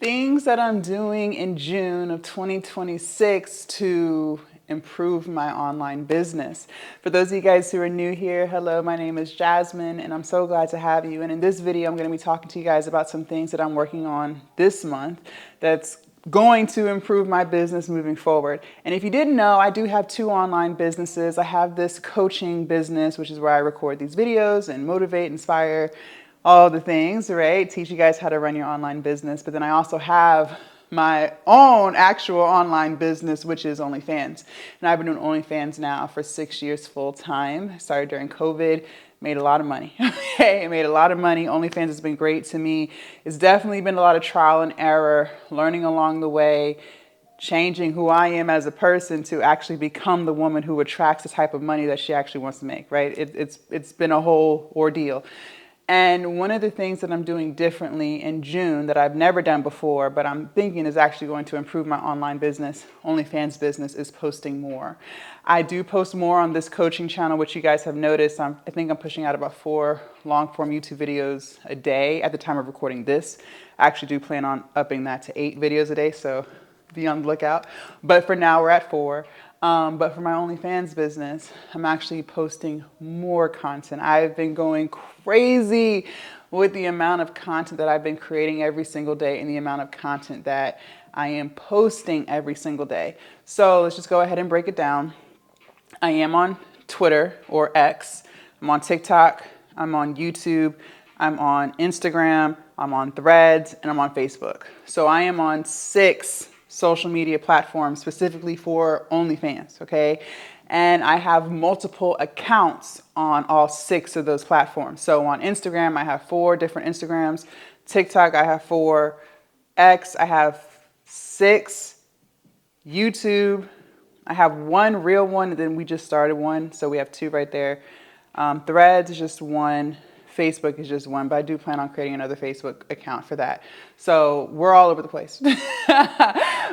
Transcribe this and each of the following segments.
Things that I'm doing in June of 2026 to improve my online business. For those of you guys who are new here, hello, my name is Jasmine and I'm so glad to have you. And in this video, I'm going to be talking to you guys about some things that I'm working on this month that's going to improve my business moving forward. And if you didn't know, I do have two online businesses. I have this coaching business, which is where I record these videos and motivate, inspire, all the things, right? Teach you guys how to run your online business. But then I also have my own actual online business, which is OnlyFans. And I've been doing OnlyFans now for 6 years full time. I started during COVID, made a lot of money. Okay, made a lot of money. OnlyFans has been great to me. It's definitely been a lot of trial and error, learning along the way, changing who I am as a person to actually become the woman who attracts the type of money that she actually wants to make, right? It's been a whole ordeal. And one of the things that I'm doing differently in June that I've never done before, but I'm thinking is actually going to improve my online business, OnlyFans business, is posting more. I do post more on this coaching channel, which you guys have noticed. I think I'm pushing out about 4 long-form YouTube videos a day at the time of recording this. I actually do plan on upping that to 8 videos a day, so be on the lookout. But for now, we're at 4. But for my OnlyFans business, I'm actually posting more content. I've been going crazy with the amount of content that I've been creating every single day and the amount of content that I am posting every single day. So let's just go ahead and break it down. I am on Twitter or X. I'm on TikTok. I'm on YouTube. I'm on Instagram. I'm on Threads, and I'm on Facebook. So I am on 6 social media platforms specifically for OnlyFans, okay? And I have multiple accounts on all 6 of those platforms. So on Instagram, I have 4 different Instagrams. TikTok, I have 4. X, I have 6. YouTube, I have 1 real one, and then we just started one, so we have 2 right there. Threads is just 1. Facebook is just 1, but I do plan on creating another Facebook account for that. So we're all over the place.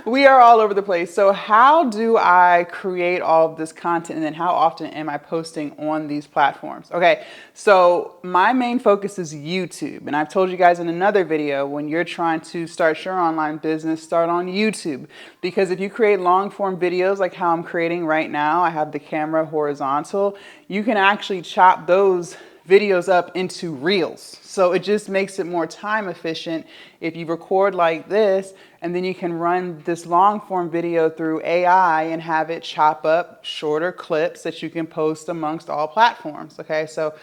We are all over the place. So how do I create all of this content, and then how often am I posting on these platforms? Okay, so my main focus is YouTube. And I've told you guys in another video, when you're trying to start your online business, start on YouTube. Because if you create long form videos like how I'm creating right now, I have the camera horizontal, you can actually chop those videos up into reels. So it just makes it more time efficient if you record like this, and then you can run this long form video through AI and have it chop up shorter clips that you can post amongst all platforms. Okay, so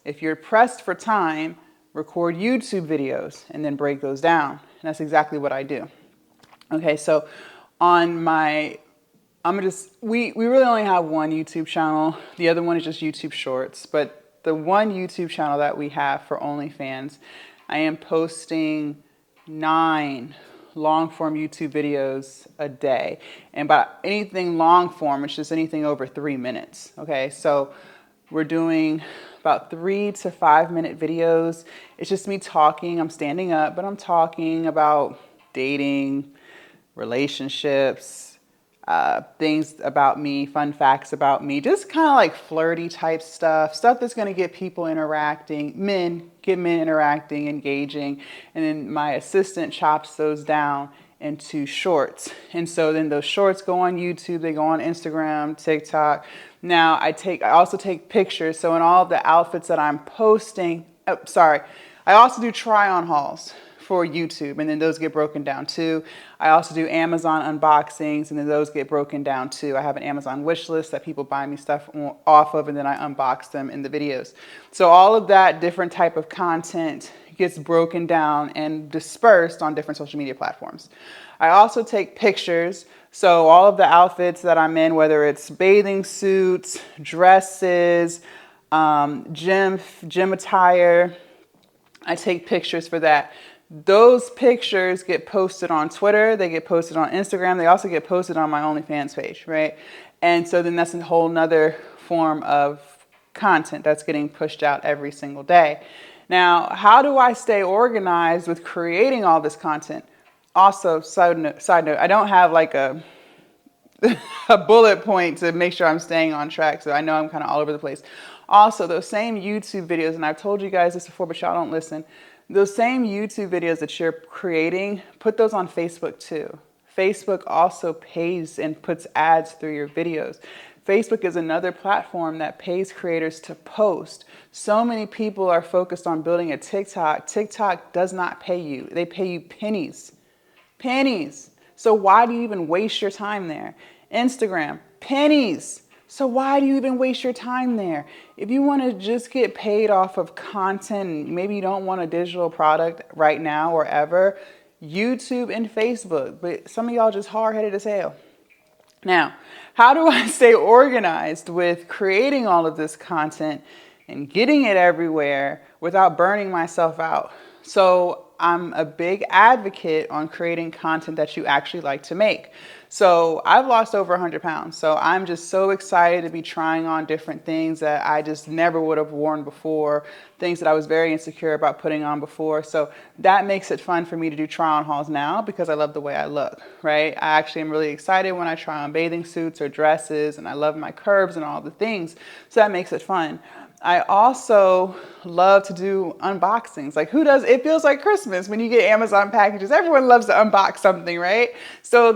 if you're pressed for time, record YouTube videos and then break those down. And that's exactly what I do. Okay, so on my we really only have one YouTube channel. The other one is just YouTube Shorts, but the one YouTube channel that we have for OnlyFans, I am posting 9 long form YouTube videos a day. And by anything long form, it's just anything over 3 minutes. Okay, so we're doing about 3 to 5 minute videos. It's just me talking. I'm standing up, but I'm talking about dating, relationships, things about me, fun facts about me, just kind of like flirty type stuff that's going to get people interacting, get men interacting, engaging. And then my assistant chops those down into shorts. And so then those shorts go on YouTube, they go on Instagram, TikTok. Now I also take pictures. So in all of the outfits that I'm posting, I also do try on hauls for YouTube, and then those get broken down too. I also do Amazon unboxings, and then those get broken down too. I have an Amazon wish list that people buy me stuff off of, and then I unbox them in the videos. So all of that different type of content gets broken down and dispersed on different social media platforms. I also take pictures. So all of the outfits that I'm in, whether it's bathing suits, dresses, gym attire, I take pictures for that. Those pictures get posted on Twitter, they get posted on Instagram, they also get posted on my OnlyFans page, right? And so then that's a whole nother form of content that's getting pushed out every single day. Now, how do I stay organized with creating all this content? Also, side note, I don't have like a bullet point to make sure I'm staying on track, so I know I'm kind of all over the place. Also, those same YouTube videos, and I've told you guys this before, but y'all don't listen. Those same YouTube videos that you're creating, put those on Facebook too. Facebook also pays and puts ads through your videos. Facebook is another platform that pays creators to post. So many people are focused on building a TikTok. TikTok does not pay you. They pay you pennies. Pennies. So why do you even waste your time there? Instagram, pennies. So why do you even waste your time there? If you want to just get paid off of content, maybe you don't want a digital product right now or ever, YouTube and Facebook. But some of y'all just hard-headed as hell. Now, how do I stay organized with creating all of this content and getting it everywhere without burning myself out? So I'm a big advocate on creating content that you actually like to make. So I've lost over 100 pounds. So I'm just so excited to be trying on different things that I just never would have worn before, things that I was very insecure about putting on before. So that makes it fun for me to do try on hauls now because I love the way I look, right? I actually am really excited when I try on bathing suits or dresses, and I love my curves and all the things. So that makes it fun. I also love to do unboxings. Like who does, it feels like Christmas when you get Amazon packages. Everyone loves to unbox something, right? So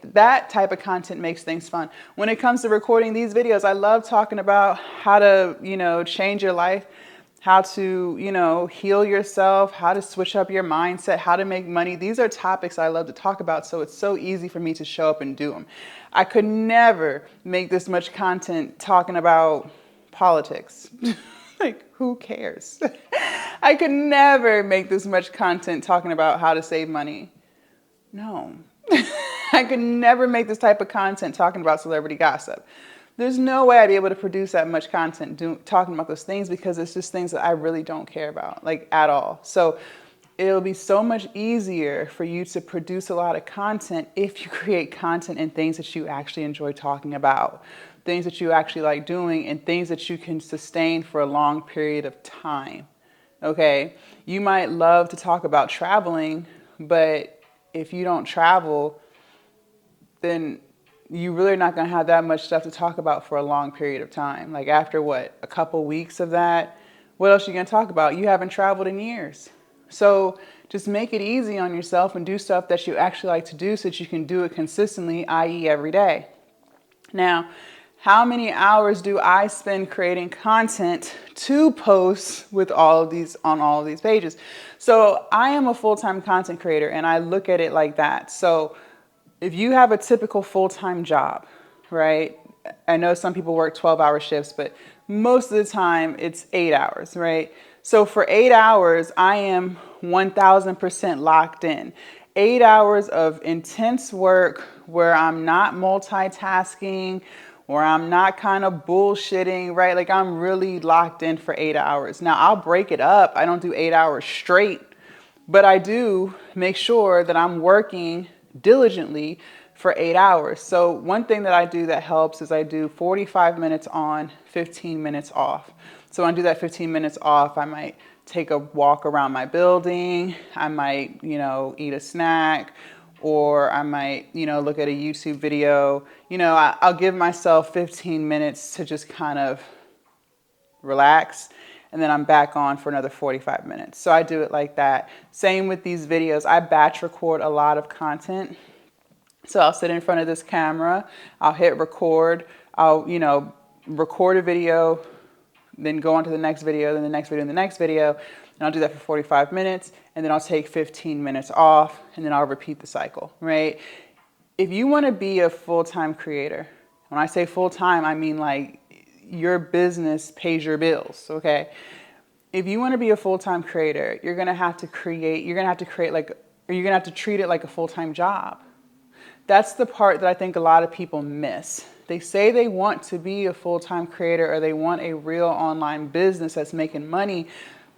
that type of content makes things fun. When it comes to recording these videos, I love talking about how to, change your life, how to, heal yourself, how to switch up your mindset, how to make money. These are topics I love to talk about, so it's so easy for me to show up and do them. I could never make this much content talking about politics. Like, who cares? I could never make this much content talking about how to save money. No. I could never make this type of content talking about celebrity gossip. There's no way I'd be able to produce that much content talking about those things because it's just things that I really don't care about, like at all. So it'll be so much easier for you to produce a lot of content if you create content and things that you actually enjoy talking about, things that you actually like doing, and things that you can sustain for a long period of time. Okay? You might love to talk about traveling, but if you don't travel, then you really are not going to have that much stuff to talk about for a long period of time. Like after what, a couple weeks of that, what else are you going to talk about? You haven't traveled in years. So just make it easy on yourself and do stuff that you actually like to do so that you can do it consistently, i.e. every day. Now, how many hours do I spend creating content to post with all of these on all of these pages? So I am a full-time content creator and I look at it like that. So if you have a typical full-time job, right? I know some people work 12-hour shifts, but most of the time it's 8 hours, right? So for 8 hours, I am 1000% locked in. 8 hours of intense work where I'm not multitasking, or I'm not kind of bullshitting, right? Like I'm really locked in for 8 hours. Now I'll break it up. I don't do 8 hours straight, but I do make sure that I'm working diligently for 8 hours. So one thing that I do that helps is I do 45 minutes on, 15 minutes off. So when I do that 15 minutes off, I might take a walk around my building. I might, eat a snack, or I might, look at a YouTube video. I'll give myself 15 minutes to just kind of relax, and then I'm back on for another 45 minutes. So I do it like that. Same with these videos. I batch record a lot of content. So I'll sit in front of this camera, I'll hit record, I'll, record a video, then go on to the next video, then the next video, and the next video. And I'll do that for 45 minutes, and then I'll take 15 minutes off, and then I'll repeat the cycle, right? If you want to be a full-time creator, when I say full-time, I mean like your business pays your bills, okay? If you want to be a full-time creator, you're going to have to treat it like a full-time job. That's the part that I think a lot of people miss. They say they want to be a full-time creator or they want a real online business that's making money,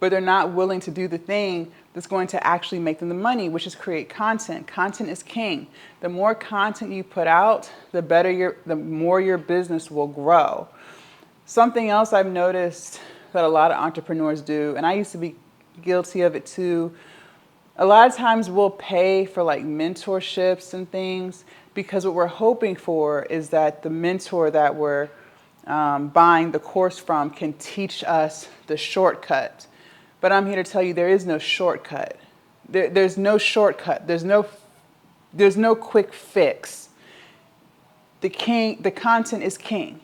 but they're not willing to do the thing that's going to actually make them the money, which is create content. Content is king. The more content you put out, the more your business will grow. Something else I've noticed that a lot of entrepreneurs do, and I used to be guilty of it too, a lot of times we'll pay for like mentorships and things because what we're hoping for is that the mentor that we're buying the course from can teach us the shortcut. But I'm here to tell you there is no shortcut. There's no shortcut. There's no quick fix. The content is king.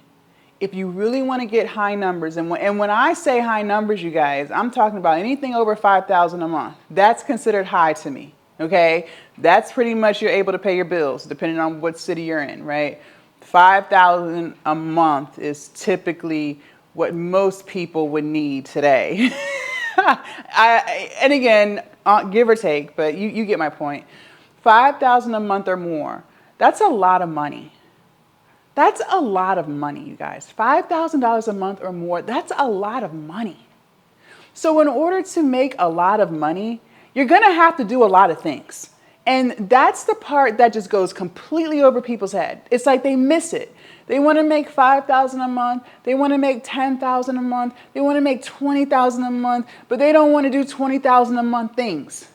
If you really want to get high numbers, and when I say high numbers, you guys, I'm talking about anything over 5,000 a month. That's considered high to me, okay? That's pretty much you're able to pay your bills, depending on what city you're in, right? 5,000 a month is typically what most people would need today. And again, give or take, but you get my point. 5,000 a month or more, that's a lot of money. That's a lot of money, you guys. $5,000 a month or more, that's a lot of money. So in order to make a lot of money, you're going to have to do a lot of things. And that's the part that just goes completely over people's head. It's like they miss it. They want to make $5,000 a month. They want to make $10,000 a month. They want to make $20,000 a month, but they don't want to do $20,000 a month things.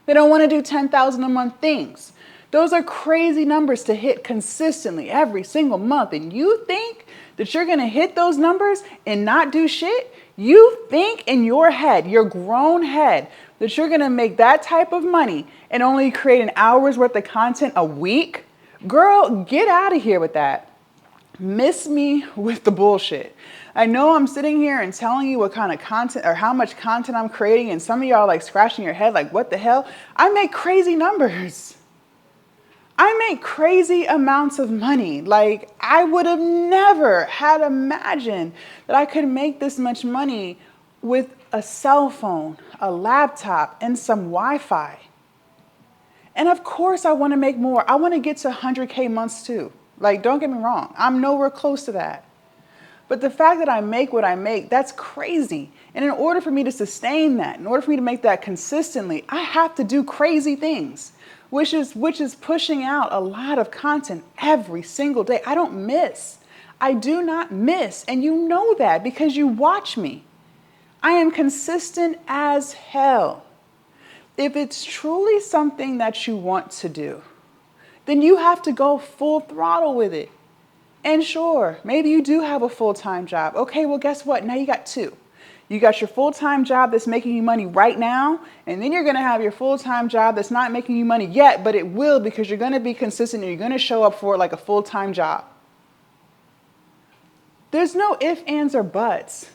They don't want to do $10,000 a month things. Those are crazy numbers to hit consistently every single month. And you think that you're going to hit those numbers and not do shit? You think in your head, your grown head, that you're going to make that type of money and only create an hour's worth of content a week? Girl, get out of here with that. Miss me with the bullshit. I know I'm sitting here and telling you what kind of content or how much content I'm creating, and some of y'all are like scratching your head like, what the hell? I make crazy numbers. I make crazy amounts of money. Like, I would have never had imagined that I could make this much money with a cell phone, a laptop, and some Wi-Fi. And of course I want to make more. I want to get to 100K months too. Like, don't get me wrong. I'm nowhere close to that. But the fact that I make what I make, that's crazy. And in order for me to sustain that, in order for me to make that consistently, I have to do crazy things, which is pushing out a lot of content every single day. I don't miss. I do not miss. And you know that because you watch me. I am consistent as hell. If it's truly something that you want to do, then you have to go full throttle with it. And sure, maybe you do have a full-time job. Okay, well, guess what? Now you got two. You got your full-time job that's making you money right now, and then you're going to have your full-time job that's not making you money yet, but it will because you're going to be consistent and you're going to show up for it like a full-time job. There's no ifs, ands, or buts.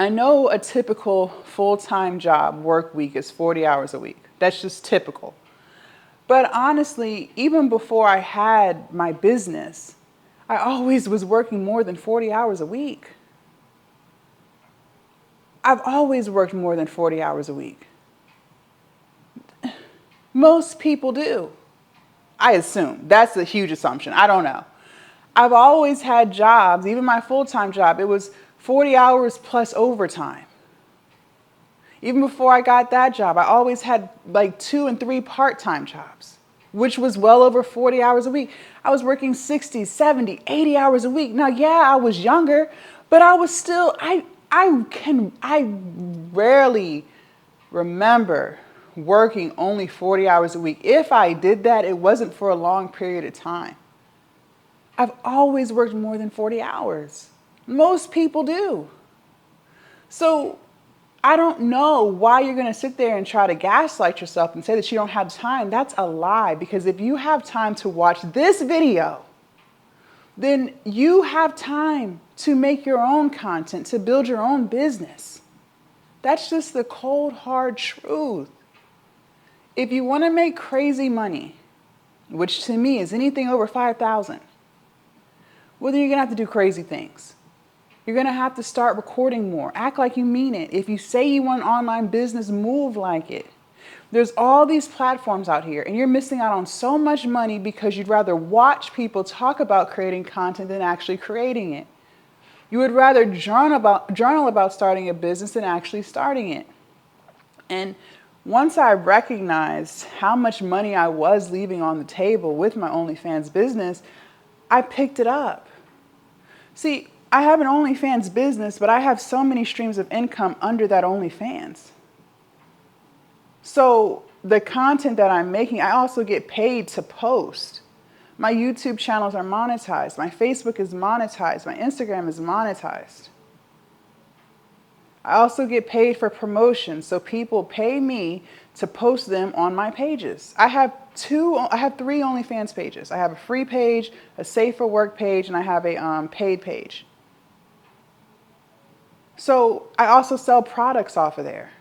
I know a typical full-time job work week is 40 hours a week. That's just typical. But honestly, even before I had my business, I always was working more than 40 hours a week. I've always worked more than 40 hours a week. Most people do. I assume. That's a huge assumption. I don't know. I've always had jobs, even my full-time job, it was 40 hours plus overtime. Even before I got that job, I always had like 2 and 3 part-time jobs, which was well over 40 hours a week. I was working 60, 70, 80 hours a week. Now, yeah, I was younger, but I was still, I rarely remember working only 40 hours a week. If I did that, it wasn't for a long period of time. I've always worked more than 40 hours. Most people do. So I don't know why you're going to sit there and try to gaslight yourself and say that you don't have time. That's a lie, because if you have time to watch this video, then you have time to make your own content, to build your own business. That's just the cold, hard truth. If you want to make crazy money, which to me is anything over 5,000, well, then you're going to have to do crazy things. You're going to have to start recording more. Act like you mean it. If you say you want an online business, move like it. There's all these platforms out here, and you're missing out on so much money because you'd rather watch people talk about creating content than actually creating it. You would rather journal about starting a business than actually starting it. And once I recognized how much money I was leaving on the table with my OnlyFans business, I picked it up. See, I have an OnlyFans business, but I have so many streams of income under that OnlyFans. So the content that I'm making, I also get paid to post. My YouTube channels are monetized. My Facebook is monetized. My Instagram is monetized. I also get paid for promotions. So people pay me to post them on my pages. I have three OnlyFans pages. I have a free page, a safe for work page, and I have a paid page. So I also sell products off of there.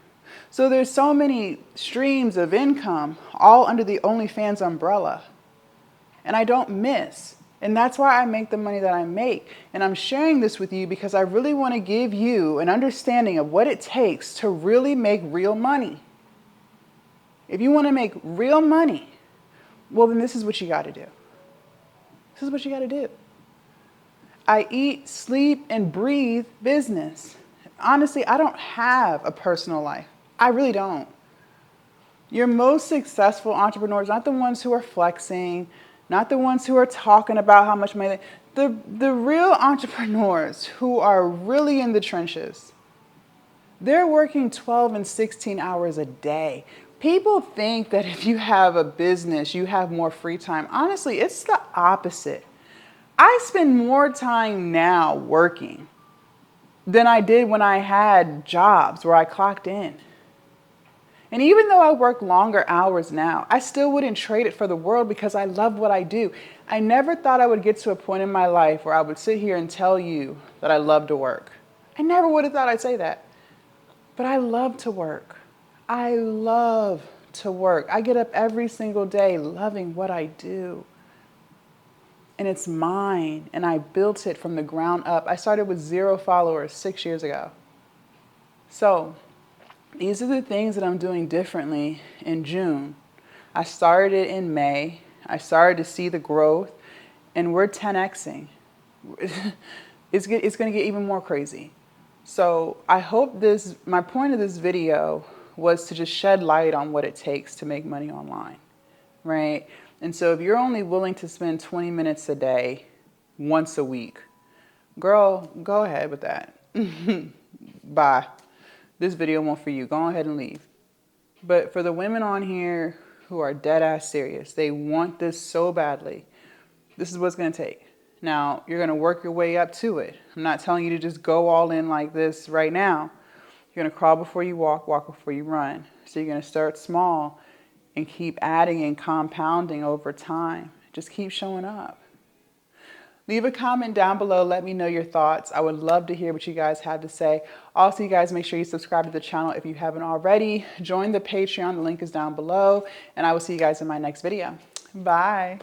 So there's so many streams of income all under the OnlyFans umbrella. And I don't miss. And that's why I make the money that I make. And I'm sharing this with you because I really want to give you an understanding of what it takes to really make real money. If you want to make real money, well, then this is what you got to do. This is what you got to do. I eat, sleep, and breathe business. Honestly, I don't have a personal life. I really don't. Your most successful entrepreneurs, not the ones who are flexing, not the ones who are talking about how much money, the real entrepreneurs who are really in the trenches, they're working 12 and 16 hours a day. People think that if you have a business, you have more free time. Honestly, it's the opposite. I spend more time now working than I did when I had jobs where I clocked in. And even though I work longer hours now, I still wouldn't trade it for the world because I love what I do. I never thought I would get to a point in my life where I would sit here and tell you that I love to work. I never would have thought I'd say that. But I love to work. I love to work. I get up every single day loving what I do. And it's mine, and I built it from the ground up. I started with 0 followers 6 years ago. So these are the things that I'm doing differently in June. I started it in May. I started to see the growth, and we're 10xing. It's going to get even more crazy. So I hope my point of this video was to just shed light on what it takes to make money online, right? And so if you're only willing to spend 20 minutes a day, once a week, girl, go ahead with that. Bye. This video won't for you. Go ahead and leave. But for the women on here who are dead ass serious, they want this so badly, this is what it's going to take. Now, you're going to work your way up to it. I'm not telling you to just go all in like this right now. You're going to crawl before you walk, walk before you run. So you're going to start small and keep adding and compounding over time. Just keep showing up. Leave a comment down below. Let me know your thoughts. I would love to hear what you guys have to say. Also, you guys make sure you subscribe to the channel if you haven't already. Join the Patreon. The link is down below. And I will see you guys in my next video. Bye.